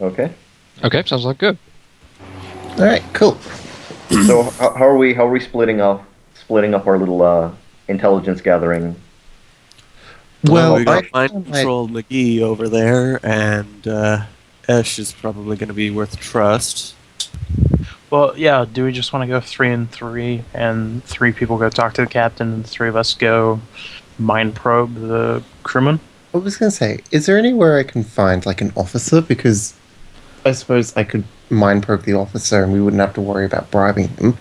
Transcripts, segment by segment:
Okay. Okay, sounds like good. All right, cool. So how are we splitting up our little intelligence gathering? Well, We I got mind control McGee over there, and Esh is probably going to be worth trust. Well, yeah. Do we just want to go 3 and 3, and 3 people go talk to the captain, and the 3 of us go mind probe the crewman? I was going to say, is there anywhere I can find like an officer? Because I suppose I could mind probe the officer, and we wouldn't have to worry about bribing him.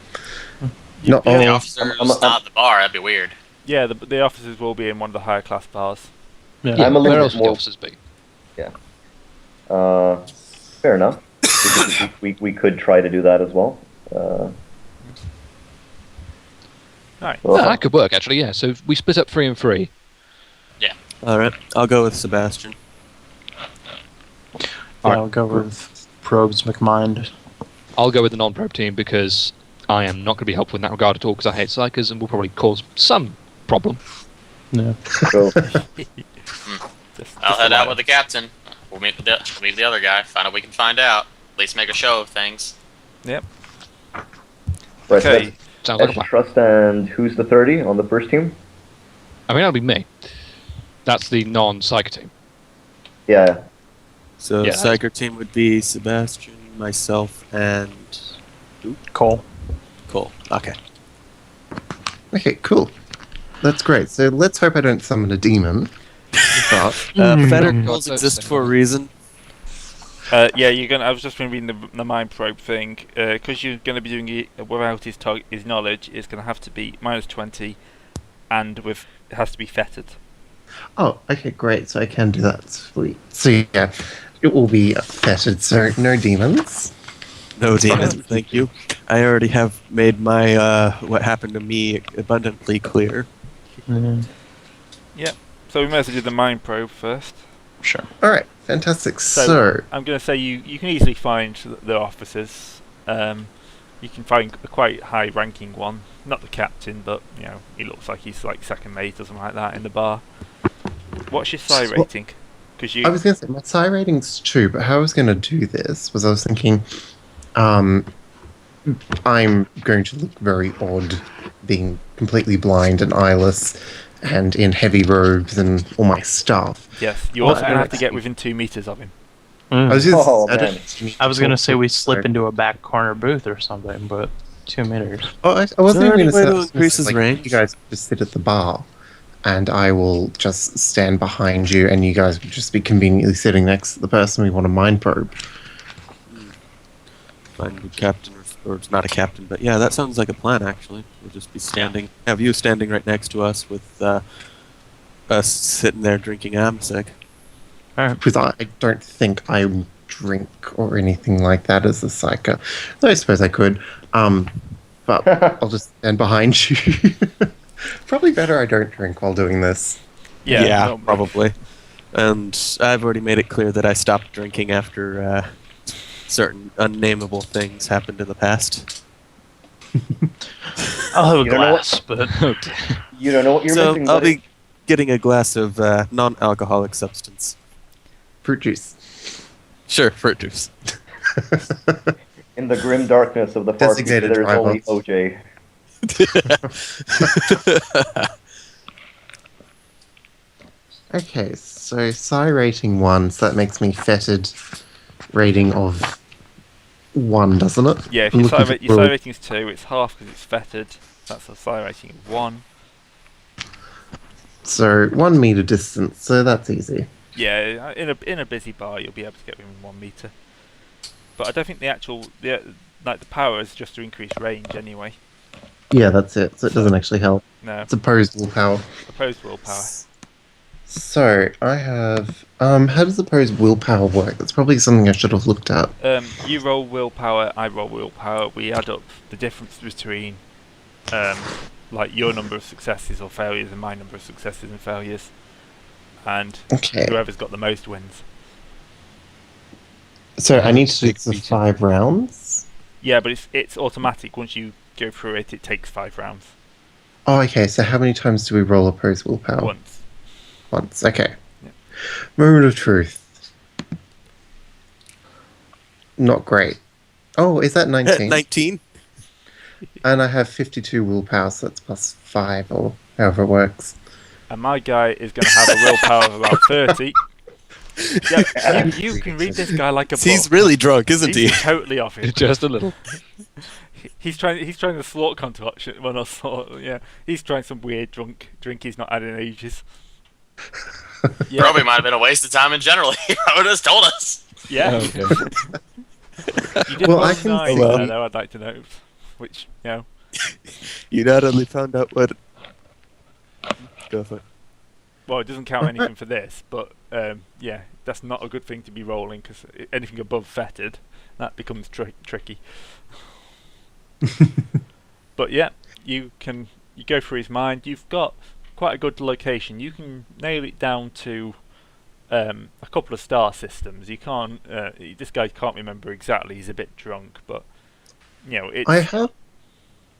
Not Yeah, The all. officer's I'm- not at the bar. That'd be weird. Yeah, the officers will be in one of the higher class bars. Yeah, I'm a little where bit else would the more- officers be? Fair enough. We could try to do that as well. Alright. Well, that could work, actually, yeah. So we split up 3 and 3. All right, I'll go with Sebastian. Yeah, I'll go with probes McMind. I'll go with the non-probe team because I am not going to be helpful in that regard at all because I hate psychers and will probably cause some problem. Yeah. so, I'll head out with the captain. We'll meet the other guy. Find out what we can find out. At least make a show of things. right, Okay. Sounds like a that's plan. Trust and who's the 30 on the first team? I mean, that'll be me. That's the non-psyker team. Yeah. So Yeah, Psyker team would be Sebastian, myself, and Cole. Cole. Okay. Okay, cool. That's great. So let's hope I don't summon a demon. But Fetter God, calls don't exist say for a that. reason. Yeah, you're gonna. I was just been reading the mind probe thing. Because you're gonna be doing it without his knowledge. It's gonna have to be -20, and it has to be fettered. oh, okay, great. So I can do that. Sweet. So yeah, it will be fettered. So no demons. No demon, thank you. I already have made my what happened to me abundantly clear. Yeah. So we might as well do the mind probe first. Sure. All right, fantastic. So- So I'm gonna say you can easily find the officers. You can find a quite high-ranking one, not the captain, but he looks like he's like second mate or something like that in the bar. What's your psi Well, rating? Because you I was going to say my psi rating's 2, but how I was going to do this was I was thinking, I'm going to look very odd, being completely blind and eyeless, and in heavy robes and all my stuff. yes, you're Well, also gonna have to I- get within 2 meters of him. I was just, Oh, I, don't man. actually need I was gonna say we talk- slip into a back corner booth or something, but 2 meters. Oh, I Is wasn't there even any going way to to say increase his like, range? You guys just sit at the bar, and I will just stand behind you, and you guys would just be conveniently sitting next to the person we want to mind probe. Find a captain, or it's not a captain, but yeah, that sounds like a plan actually. We'll just be standing, have you standing right next to us with us sitting there drinking Amsec. Because I don't think I drink or anything like that as a psycho. Though I suppose I could. But I'll just stand behind you. Probably better I don't drink while doing this. Yeah, probably. And I've already made it clear that I stopped drinking after certain unnameable things happened in the past. I'll have a You don't know glass, but You don't know what you're So missing, I'll buddy. be getting a glass of non-alcoholic substance. Fruit juice. Sure, fruit juice. In the grim darkness of the far future, Designated there's only driver. OJ. Okay, so psi rating 1, so that makes me fetid rating of 1, doesn't it? Yeah, if I'm your looking psi for- your psi rating's 2, it's half because it's fettered. That's a psi rating of 1. So 1 meter distance, so that's easy. Yeah, in a busy bar, you'll be able to get within 1 meter. But I don't think the power is just to increase range anyway. Yeah, that's it. So it doesn't actually help. No, It's opposed willpower. opposed willpower. So I have. How does opposed willpower work? That's probably something I should have looked at. You roll willpower, I roll willpower. We add up the difference between, like your number of successes or failures and my number of successes and failures, and Okay. whoever's got the most wins. So I need to do Big this for meeting. 5 rounds. Yeah, but it's automatic. Once you go through it, it takes 5 rounds. Oh, okay. So how many times do we roll opposed willpower? Once. Once. Okay. Yeah. Moment of truth. not great. Oh, is that 19? 19? And I have 52 willpower, so that's plus 5 or however it works. And my guy is going to have a willpower of about 30. Yeah, you can read this guy like a book. He's really drunk, isn't he? He's totally off it. Just a little. He's trying the slort concoction. Well, not slort. Yeah, he's trying some weird drink he's not had in ages. Yeah, Probably might have been a waste of time in general. He would have told us. yeah. Okay. You did Well, roll I a can 9 see- there, though. I'd like to know, which You not only found out what. Go for it. well, it doesn't count anything for this, but yeah, that's not a good thing to be rolling because anything above fettered, that becomes tricky. But yeah, you go through his mind. You've got quite a good location. You can nail it down to a couple of star systems. You can't. This guy can't remember exactly. He's a bit drunk, but you know it's. I have.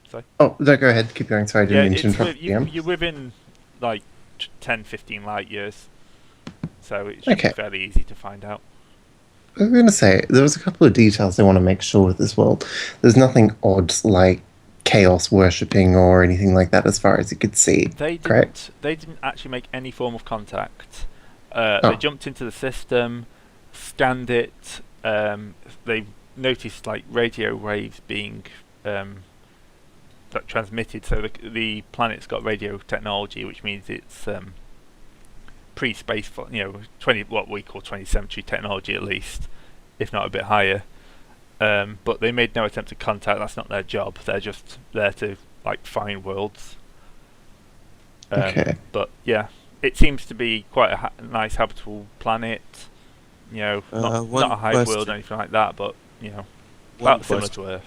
Sorry? Oh, no, go ahead. Keep going. Sorry, I didn't mean to interrupt you. you're within like 10, 15 light years, so it should Okay. be fairly easy to find out. I was going to say, there was a couple of details I want to make sure with this world. There's nothing odd like chaos worshipping or anything like that as far as you could see. They Correct. didn't actually make any form of contact. Oh. They jumped into the system, scanned it. They noticed like radio waves being like transmitted. So the planet's got radio technology, which means it's pre-space, what we call 20th century technology at least, if not a bit higher. But they made no attempt to contact. That's not their job. They're just there to like find worlds. Okay. But yeah, it seems to be quite a nice habitable planet. You know, not a hive world or anything like that, but you know, about similar to Earth.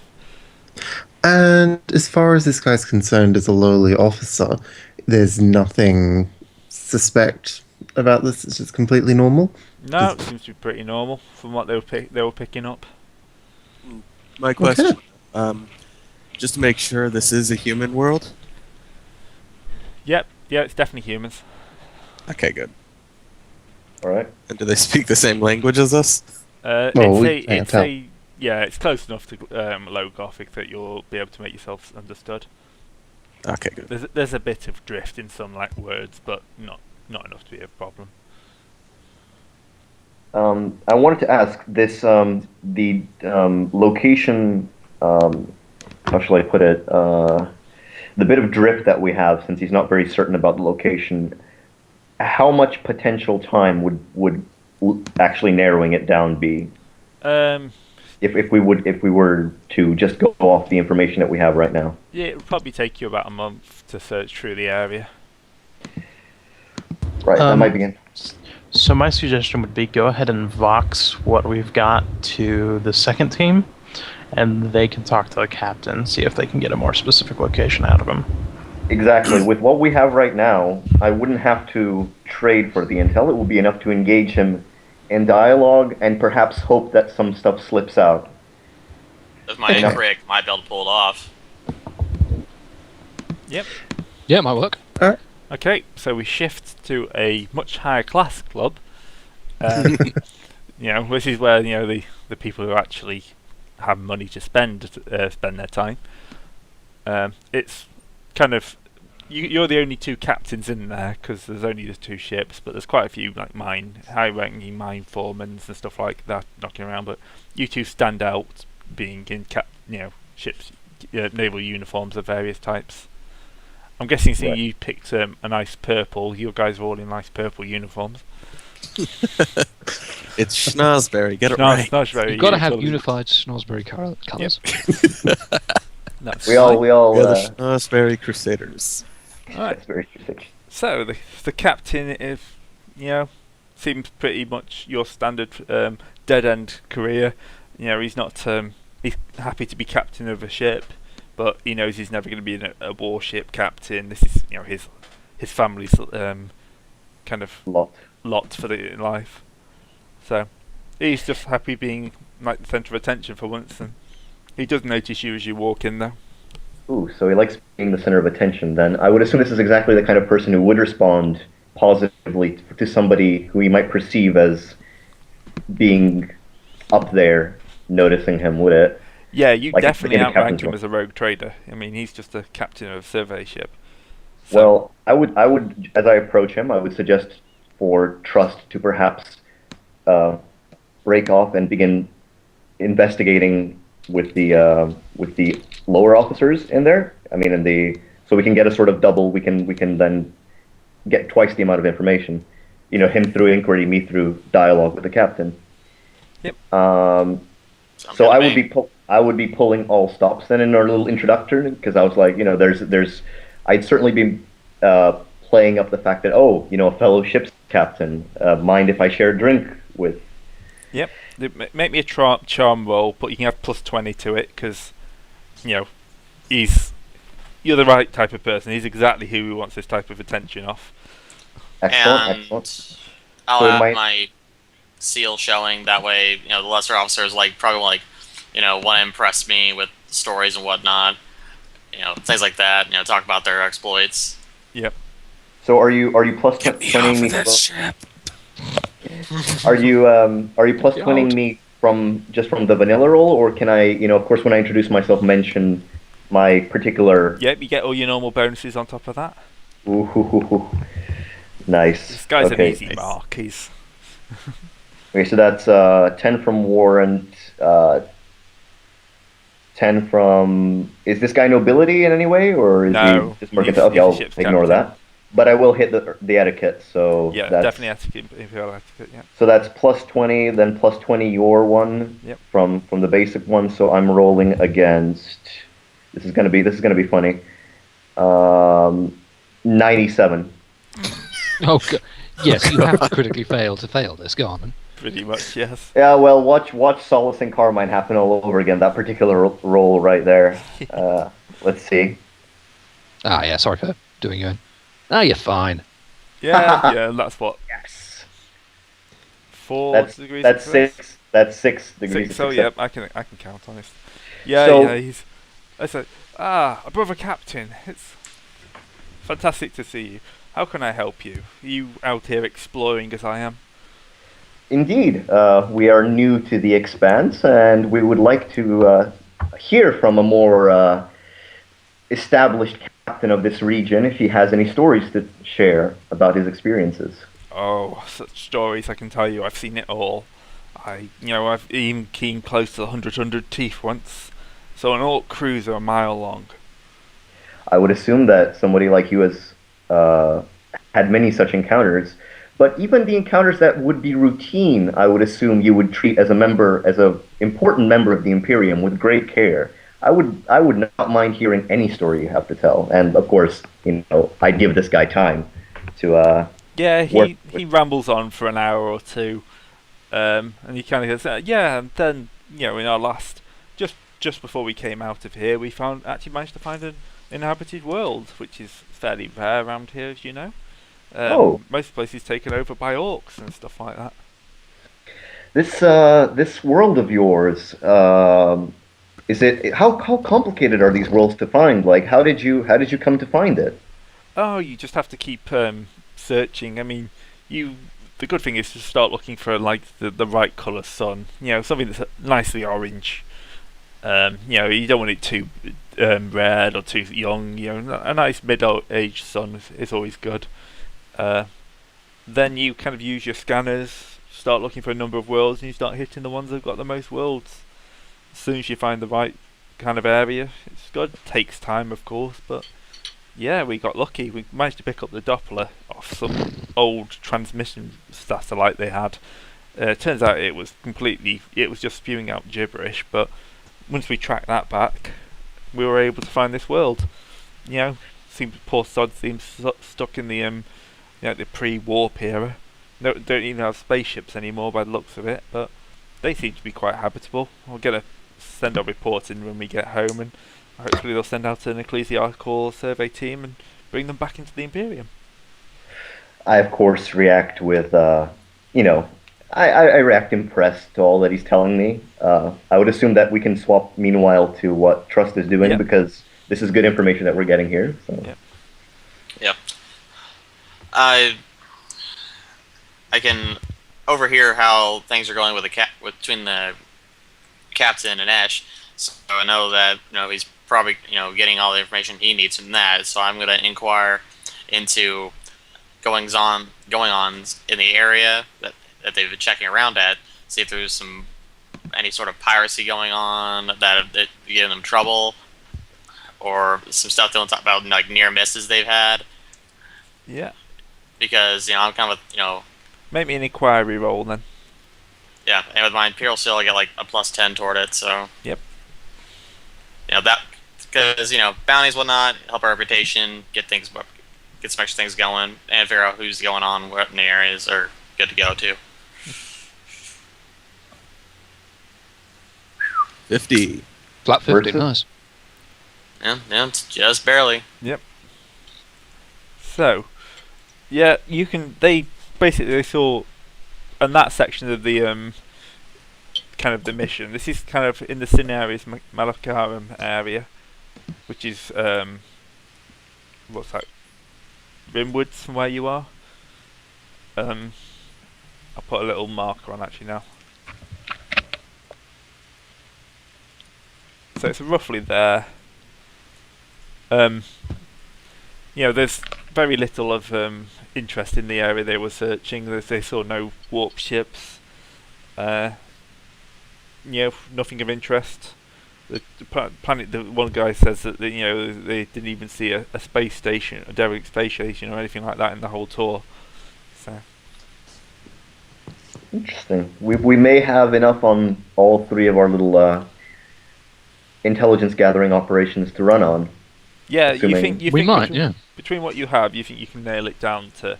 And as far as this guy's concerned as a lowly officer, there's nothing suspect about this. It's just completely normal. No, it seems to be pretty normal from what they were picking up. My question, just to make sure this is a human world. Yep, yeah, it's definitely humans. Okay, good. All right. And do they speak the same language as us? It's close enough to Low Gothic that you'll be able to make yourself understood. Okay, good. There's a bit of drift in some like words, but not enough to be a problem. I wanted to ask this: the location. How shall I put it? The bit of drift that we have, since he's not very certain about the location. How much potential time would actually narrowing it down be? If we were to just go off the information that we have right now. Yeah, it would probably take you about a month to search through the area. Right, that might be. So my suggestion would be go ahead and vox what we've got to the second team, and they can talk to the captain, see if they can get a more specific location out of him. Exactly. With what we have right now, I wouldn't have to trade for the intel. It would be enough to engage him in dialogue and perhaps hope that some stuff slips out. If my incorrect, might be able to pull it off. Yep. Yeah, it might work. Okay, so we shift to a much higher class club. You know, this is where the people who actually have money to spend their time. It's kind of you're the only two captains in there because there's only the two ships, but there's quite a few like high-ranking mine foremen and stuff like that knocking around. But you two stand out, being in ships, naval uniforms of various types. I'm guessing seeing you picked a nice purple. You guys are all in nice purple uniforms. It's Schnozberry. Get it right. Schnozberry, You've got to have unified Snosberry colours. That's We all. We're the Schnozberry Crusaders. Alright. That's very specific. So the captain is, seems pretty much your standard dead end career. He's not he's happy to be captain of a ship, but he knows he's never going to be a warship captain. This is his family's kind of lot for the life. So he's just happy being like the centre of attention for once, and he does notice you as you walk in though. Ooh, so he likes being the center of attention then. I would assume this is exactly the kind of person who would respond positively to somebody who he might perceive as being up there, noticing him, would it? Yeah, you Like definitely in a outrank captain's him role. as a rogue trader. I mean, he's just a captain of a survey ship. So, Well, I would, as I approach him, I would suggest for Trust to perhaps uh, break off and begin investigating with the lower officers in there. I mean, in the so we can get a sort of double. We can then get twice the amount of information. You know, him through inquiry, me through dialogue with the captain. Yep. Um, Sounds so good to I would me. be I would be pulling all stops then in our little introduction because I was like, you know, there's I'd certainly be playing up the fact that a fellow ship's captain. Mind if I share a drink with? yep. Make me a charm roll, but you can have +20 to it because, you know, you're the right type of person. He's exactly who wants this type of attention off. Excellent, And excellent. I'll So have my- my seal showing. That way, the lesser officers probably want to impress me with stories and whatnot. Things like that. Talk about their exploits. Yep. So are you plus 20 me? ship. Are you plus Get 20 out. me from the vanilla roll, or can I, of course, when I introduce myself, mention my particular? Yep, you get all your normal bonuses on top of that. Ooh, nice. This guy's Okay. an easy mark. He's Okay, so that's 10 from Warrant, 10 from. Is this guy nobility in any way, or is No, he just mercantile? he's Okay, a I'll ship's ignore captain. that. But I will hit the etiquette, so yeah, that's, definitely imperial etiquette. Yeah. So that's plus 20, then plus 20 your one Yep. from the basic one. So I'm rolling against. This is gonna be funny. 97. Oh, yes, you have to critically fail to fail this. Go on. Pretty much, yes. Yeah, well, watch Solace and Carmine happen all over again. That particular roll right there. Let's see. Ah, yeah, sorry for doing you in. Ah, you're fine. Yeah, yeah, and that's what Yes. 4 degrees. That's of success? 6. That's 6 degrees. Six. of Oh, success. yeah, I can count on this. Yeah, So- yeah. I said, a brother captain. It's fantastic to see you. How can I help you? Are you out here exploring as I am? Indeed, we are new to the Expanse, and we would like to hear from a more established captain of this region if he has any stories to share about his experiences. Oh, such stories I can tell you. I've seen it all. I've even came close to the 100 teeth once. So an orc cruiser a mile long. I would assume that somebody like you has had many such encounters, but even the encounters that would be routine, I would assume you would treat as a important member of the Imperium with great care. I would not mind hearing any story you have to tell, and of course, I'd give this guy time to. Yeah, Work he rambles on for an hour or two, and he kind of goes, yeah, and then in our last just before we came out of here, we managed to find an inhabited world, which is fairly rare around here, as you know. Most places taken over by orcs and stuff like that. This world of yours, is it how complicated are these worlds to find? Like, how did you come to find it? Oh, you just have to keep searching. I mean, the good thing is to start looking for the right colour sun. Something that's nicely orange. You don't want it too red or too young. A nice middle-aged sun is always good. Then you kind of use your scanners, start looking for a number of worlds, and you start hitting the ones that've got the most worlds. As soon as you find the right kind of area, it's good. Takes time, of course, but yeah, we got lucky. We managed to pick up the Doppler off some old transmission satellite they had. Turns out it was just spewing out gibberish, but once we tracked that back, we were able to find this world. Poor Sod seems stuck in the the pre-warp era. No, don't even have spaceships anymore by the looks of it, but they seem to be quite habitable. We're gonna send our reports in when we get home, and hopefully they'll send out an ecclesiastical survey team and bring them back into the Imperium. I of course react with I react impressed to all that he's telling me. I would assume that we can swap meanwhile to what Trust is doing Yep. because this is good information that we're getting here. So. Yep. Yep. I can overhear how things are going with between the Captain Anesh, so I know that he's probably getting all the information he needs from that. So I'm gonna inquire into goings on in the area that they've been checking around at, see if there's any sort of piracy going on that giving them trouble, or some stuff they'll talk about like near misses they've had. Yeah. Because I'm kind of Make me an inquiry roll then. yeah, and with my Imperial Seal I get like a +10 toward it, so Yep. That because bounties whatnot help our reputation, get some extra things going, and figure out who's going on, what in the areas are good to go to. 50. Flat 50, Works it? nice. Yeah, it's just barely. So, yeah, you can. They saw, in that section of the kind of the mission. This is kind of in the Cineris Malakaram area, which is what's that? Rimwoods from where you are. I'll put a little marker on actually now. So it's roughly there. There's very little of interest in the area they were searching. They saw no warp ships. Nothing of interest. The planet. The one guy says that they didn't even see a space station, a derelict space station, or anything like that in the whole tour. So Interesting. We may have enough on all three of our little intelligence gathering operations to run on. yeah, Assuming- you We think might, yeah. between what you have, you think you can nail it down to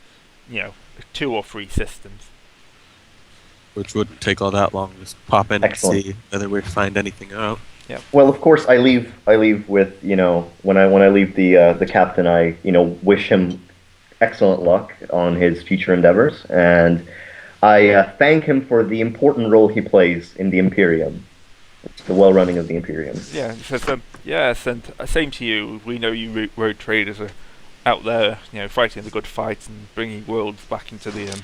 2 or 3 systems. Which wouldn't take all that long. Just pop in Excellent. and see whether we find anything out. Well, of course, I leave with when I leave the captain, I wish him excellent luck on his future endeavors, and I thank him for the important role he plays in the Imperium, the well running of the Imperium. Yeah, it says, yes, and same to you. We know you road traders are out there, fighting the good fight and bringing worlds back into the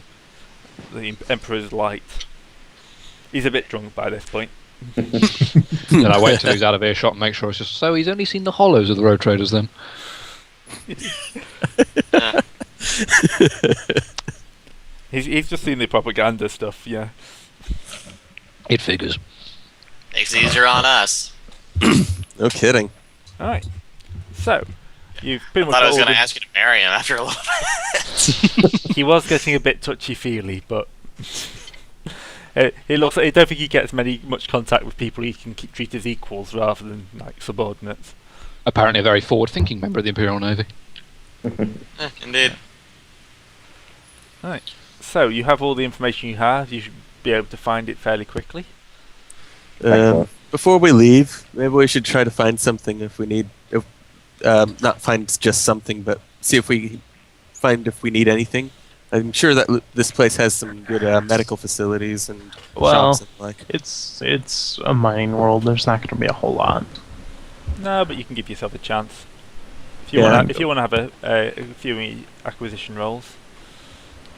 Emperor's light. He's a bit drunk by this point. Then I wait till he's out of earshot and make sure it's just. So he's only seen the hollows of the road traders then. He's just seen the propaganda stuff. Yeah. It figures. Makes it easier on us. No kidding. All right. So you've pretty I much thought I was got all going to the- ask you to marry him after a little bit. He was getting a bit touchy-feely, but it looks like I don't think he gets much contact with people he can treat as equals rather than like subordinates. Apparently a very forward-thinking member of the Imperial Navy. Indeed. Right. So you have all the information you have. You should be able to find it fairly quickly. Excellent. Before we leave, maybe we should try to find something if we need. Not find just something, but see if we need anything. I'm sure that this place has some good medical facilities and Well, shops and like. it's a mining world. There's not going to be a whole lot. No, but you can give yourself a chance. If you Yeah. want to have a few acquisition rolls,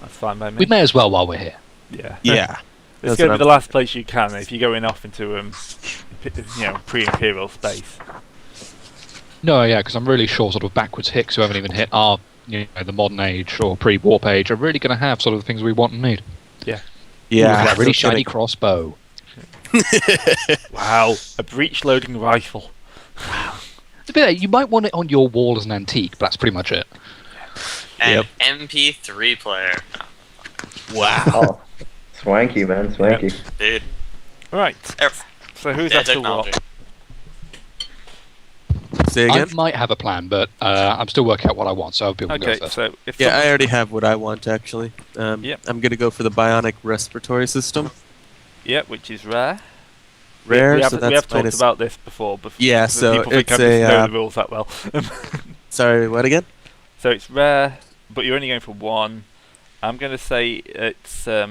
that's fine by me. We may as well while we're here. Yeah. Yeah. It's That's going to what be the I'm- last place you can if you're going off into pre-imperial space. No, yeah, because I'm really sure sort of backwards hicks who haven't even hit our, the modern age or pre-warp age are really going to have sort of the things we want and need. Yeah. That really no shiny kidding. crossbow. Wow, a breech-loading rifle. To be fair, you might want it on your wall as an antique, but that's pretty much it. And MP3 player. Oh, swanky, man, swanky. Dude. Right. Er, So who's Yeah, after technology. what? Say I again? might have a plan, but I'm still working out what I want, so people can Okay, go first. so if Yeah, I already have what I want actually. Yep. I'm gonna go for the bionic respiratory system. which is rare. Rare, we have, so we that's have talked minus. about this before. Yeah, so people think it's I a, know the rules that well. Sorry, what again? So it's rare, but you're only going for 1. I'm going to say it's a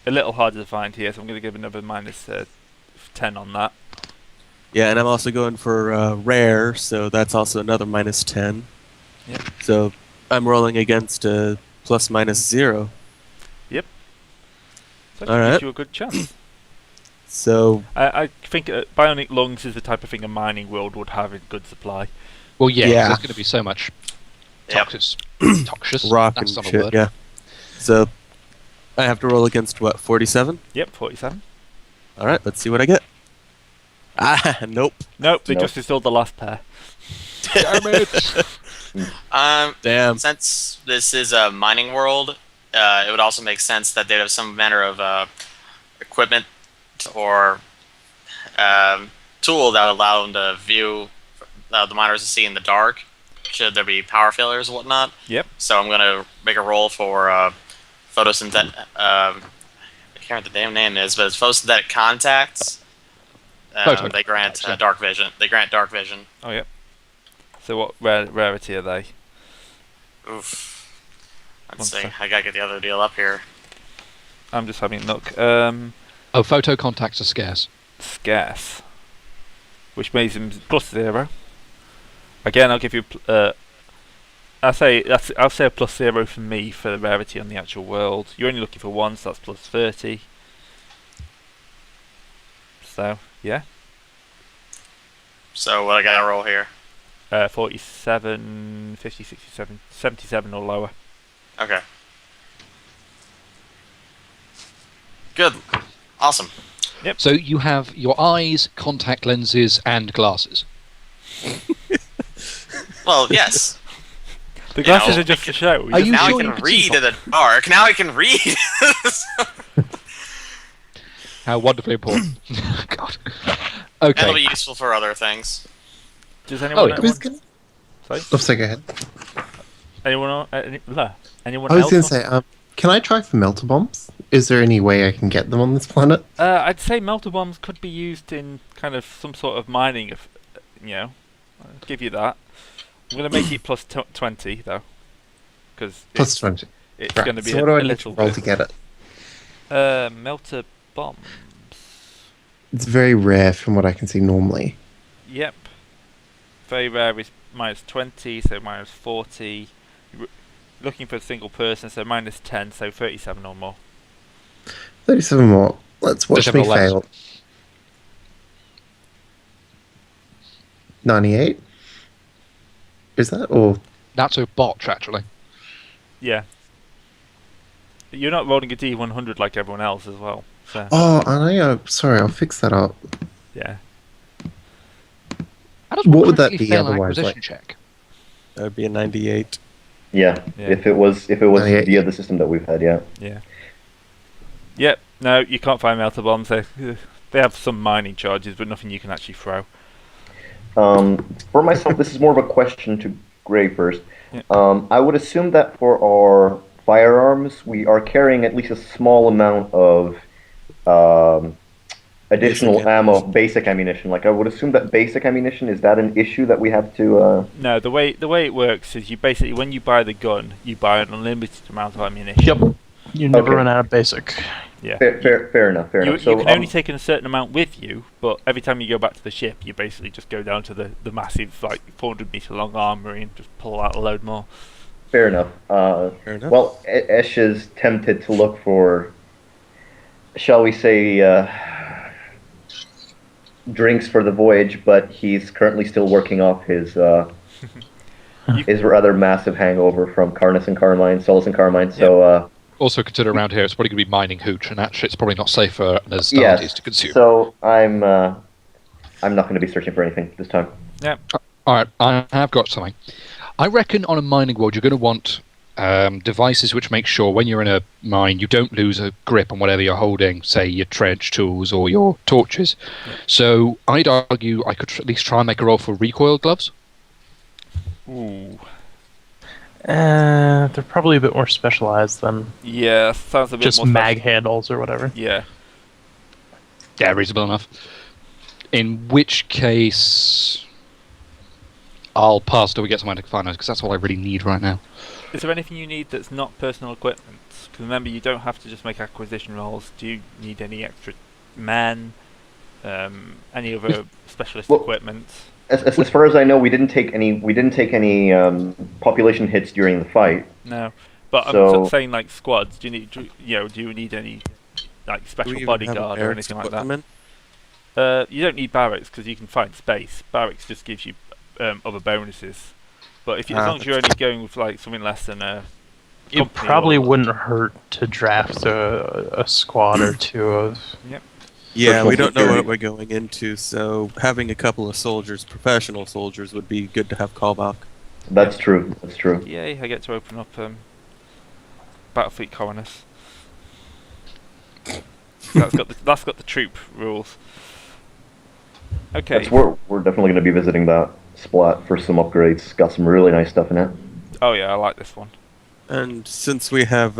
little harder to find here, so I'm going to give another minus 10 on that. Yeah, and I'm also going for rare, so that's also another minus 10. Yep. So I'm rolling against +/- 0. So that Alright. gives you a good chance. So I think bionic lungs is the type of thing a mining world would have in good supply. Well, yeah, 'cause Yeah. there's going to be so much Yep. toxic. rock That's and not a shit. word. Yeah. So I have to roll against what? 47. Yep, 47. All right. Let's see what I get. Ah, nope. Nope, they Nope. just installed the last pair. Damn it! Damn. Since this is a mining world, it would also make sense that they'd have some manner of equipment or tool that would allow them to view the miners to see in the dark, should there be power failures and whatnot. Yep. So I'm gonna make a roll for photosynthetic. I can't remember what the damn name is, but it's photosynthetic contacts. Photo They grant contacts, yeah. dark vision. They grant dark vision. Oh, yep. So what rarity are they? Oof. One Let's see. sec. I gotta get the other deal up here. I'm just having a look. Oh, photo contacts are scarce. Scarce. Which makes them +0. Again, I'll give you. I'll say a +0 for me for the rarity on the actual world. You're only looking for one, so that's +30. So yeah, So what I gotta roll here? 47, 50, 67, 77 or lower. Okay. Good. Awesome. So you have your eyes, contact lenses, and glasses. Well, yes. The You glasses know, are just to show. Are you Now sure I you can can see read in the dark. Now I can read. How wonderfully important. God. That'll Okay. be useful for other things. Does anyone? yeah. Who's gonna? Sorry? Oh, sorry, go ahead. Anyone? Anyone I was else? going to say, can I try for melter bombs? Is there any way I can get them on this planet? I'd say melter bombs could be used in kind of some sort of mining. I'll give you that. I'm going to make it +20 though, because Plus 20. it's Right, going to be so a what do I need little to roll bit. to get it? Melter bombs. It's very rare from what I can see normally. Yep. Very rare is -20, so -40. Looking for a single person, so -10, so 37 or more. 37 more. Let's watch 37 me less. fail. 98? Is that? Or That's a botch, actually. Yeah. But you're not rolling a D100 like everyone else as well. So oh, sorry, I'll fix that up. yeah. How does What one would that actually be fail an otherwise, acquisition like- check? That would be a 98. Yeah, Yeah. if it was 98. via the system that we've had, yeah. Yeah. Yep. No, you can't find melter bombs. They have some mining charges, but nothing you can actually throw. For myself, this is more of a question to Gray first. Yeah. I would assume that for our firearms, we are carrying at least a small amount of additional Basic ammo, basic ammunition. Like I would assume that basic ammunition, is that an issue that we have to? No, the way it works is you basically, when you buy the gun, you buy an unlimited amount of ammunition. Yep. You never Okay. run out of basic. Yeah. Fair enough. Fair You enough. So can only take in a certain amount with you, but every time you go back to the ship, you basically just go down to the massive, like 400-meter long armory and just pull out a load more. fair enough. Fair enough. Well, Esh is tempted to look for, shall we say, drinks for the voyage, but he's currently still working off his rather massive hangover from Carnus and Carmine, Solus and Carmine. So Also consider around here, it's probably going to be mining hooch, and actually it's probably not safe for Astartes yes, to consume. so I'm not going to be searching for anything this time. Alright, I have got something. I reckon on a mining world you're going to want devices which make sure when you're in a mine you don't lose a grip on whatever you're holding, say your trench tools or your torches. So I'd argue I could at least try and make a roll for recoil gloves. Ooh. They're probably a bit more specialized than Yeah, sounds a bit just more mag handles or whatever. Yeah. Yeah, reasonable enough. In which case, I'll pass till we get some magic finance, because that's what I really need right now. Is there anything you need that's not personal equipment? Because remember, you don't have to just make acquisition rolls. Do you need any extra men? Any other specialist Well, equipment? As far as I know, we didn't take any population hits during the fight. No. But I'm so- sort of saying, like, squads. Do you need any like Do we special even have bodyguard or Eric's anything like that? equipment? You don't need barracks because you can find space. Barracks just gives you other bonuses. But if you, as long as you're only going with like something less than a It company probably or- wouldn't hurt to draft a squad or two of. Yeah, Personal we don't know security. what we're going into, so having a couple of soldiers, professional soldiers, would be good to have callback. That's true. That's true. Yay! I get to open up Battlefleet Colonists. That's got the troop rules. Okay. That's we're definitely going to be visiting that splat for some upgrades. Got some really nice stuff in it. Oh yeah, I like this one. And since we have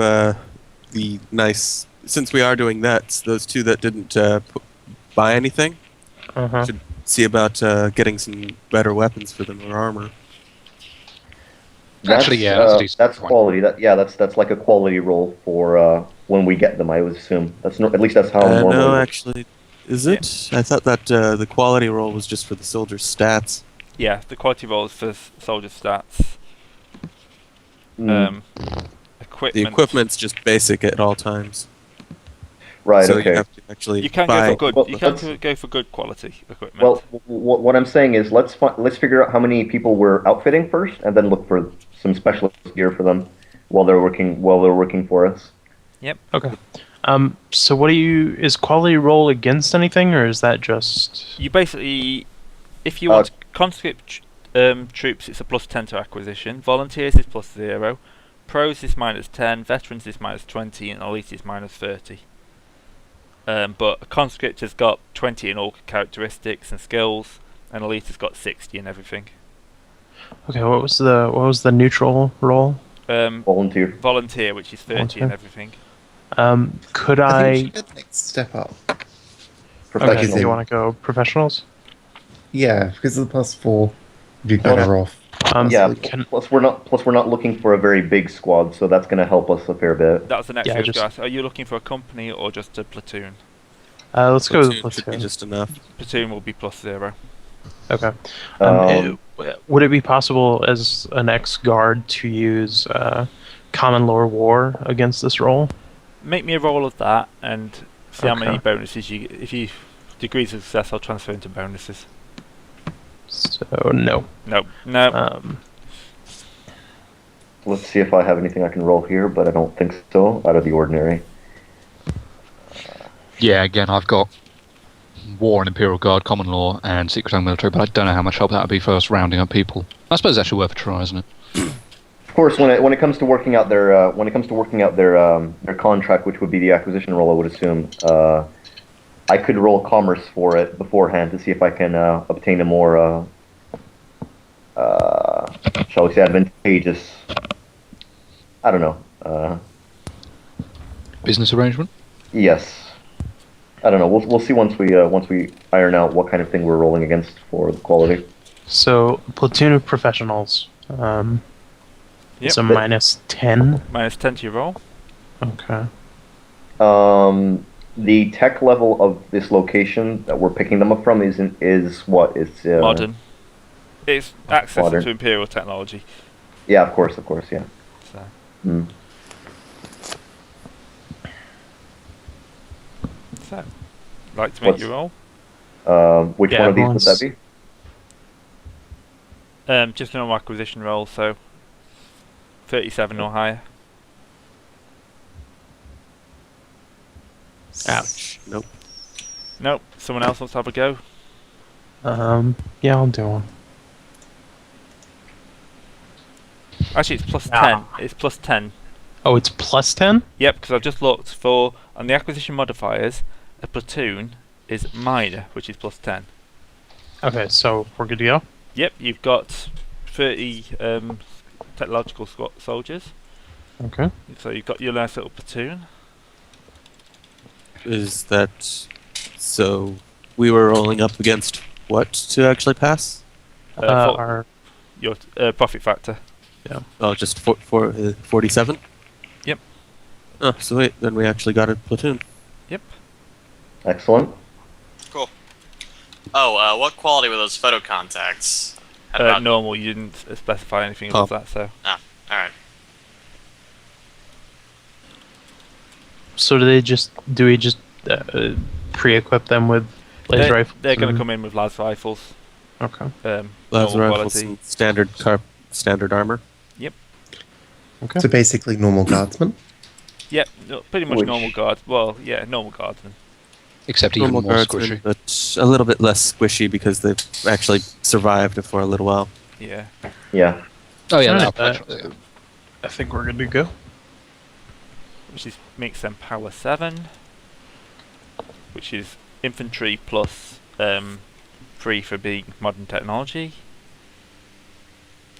since we are doing that, those two that didn't buy anything, Uh-huh. should see about getting some better weapons for them or armor. Actually, yeah, that's a decent that's point. quality. That's like a quality roll for when we get them. I would assume that's at least that's how normally. No, it works. actually, is it? I thought that the quality roll was just for the soldiers' stats. Yeah, the quality rolls for soldier stats. Mm, Equipment. The equipment's just basic at all times. right. So okay. you have to actually You can buy. go for good. Well, You can let's- go for good quality equipment. Well, what I'm saying is let's figure out how many people we're outfitting first, and then look for some specialist gear for them while they're working for us. Okay. So what is quality roll against anything, or is that just? you basically, if you want conscript troops, it's a +10 to acquisition. Volunteers is +0. Pros is -10. Veterans is -20, and elite is -30. But conscript has got 20 in all characteristics and skills, and elite has got 60 in everything. Okay. What was the neutral roll? Volunteer. Volunteer, which is 30 in Volunteer. everything. Could I think we I? should get the next step up. Okay. Professional. Do you want to go professionals? Yeah, because of the +4, you'd be better off. Yeah. Can, Plus we're not looking for a very big squad, so that's going to help us a fair bit. That's the next Yeah, thing I was just- gonna ask. Are you looking for a company or just a platoon? let's go with Platoon should be platoon. just enough. Platoon will be +0. Okay. Um, Would it be possible as an ex-guard to use common lore war against this roll? Make me a roll of that and see how many Okay. bonuses you. If you degrees of success, I'll transfer into bonuses. So no. No. Let's see if I have anything I can roll here, but I don't think so. Out of the ordinary. Yeah, again, I've got War and Imperial Guard, Common Law, and Secret Home Military, but I don't know how much help that would be for us rounding up people. I suppose it's actually worth a try, isn't it? Of course, when it comes to working out their their contract, which would be the acquisition roll, I would assume, I could roll commerce for it beforehand to see if I can obtain a more, shall we say, advantageous. I don't know. Business arrangement? Yes. I don't know. We'll see once we iron out what kind of thing we're rolling against for the quality. So platoon of professionals. Yep. It's a -10. -10 to your roll. Okay. The tech level of this location that we're picking them up from is what? It's Modern. It's access modern. to Imperial technology. Yeah, of course, yeah. So. Hmm. So, like to make What's- your roll? Which Yeah, one of these would that everyone's- be? Just a normal acquisition roll, so 37 or higher. Ouch. Nope. Nope. Someone else wants to have a go. Yeah, I'll do one. Actually, it's +10. Ah. It's +10. Oh, it's +10. Yep, because I've just looked for on the acquisition modifiers. A platoon is minor, which is +10. Okay, so we're good to go. Yep, you've got 30 technological soldiers. Okay. So you've got your nice little platoon. Is that so? We were rolling up against what to actually pass? Our Your profit factor. Oh, just 47. Yep. Oh, so wait, then we actually got a platoon. Excellent. Cool. Oh, what quality were those photo contacts? How about Normal, you didn't specify anything Oh. about that, so. All right. So do we just pre-equip them with Laser rifles. They're going to and- come in with las rifles. Okay. Laser normal rifles quality. and standard armor. Okay. So basically, normal guardsmen. Yep, pretty much Which- normal guards. Well, yeah, normal guardsmen. Except even Normal more guardsmen, squishy. but a little bit less squishy because they've actually survived for a little while. Yeah. Yeah. Oh yeah, Alright, that'll patch it. I think we're good to go. Which makes them power 7, which is infantry plus 3 for being modern technology.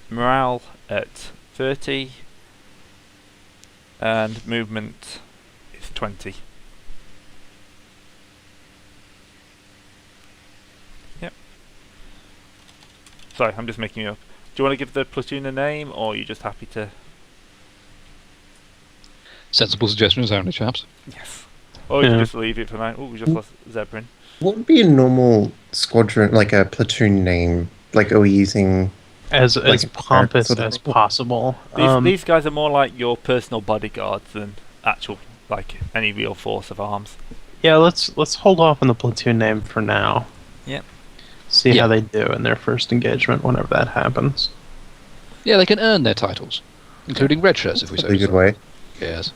Morale at 30, and movement is 20. Yep. Sorry, I'm just making it up. Do you want to give the platoon a name, or are you just happy to? Sensible suggestions only, chaps. Yes. Or you Yeah. can just leave it for now. Oh, we just lost Zebrin. What would be a normal squadron, like a platoon name? Like, are we using? As Like pompous sort of- as possible. These guys are more like your personal bodyguards than actual, like, any real force of arms. Yeah, let's hold off on the platoon name for now. Yep. See Yeah. how they do in their first engagement whenever that happens. Yeah, they can earn their titles, including red shirts if we That's so a good so. way. Yes.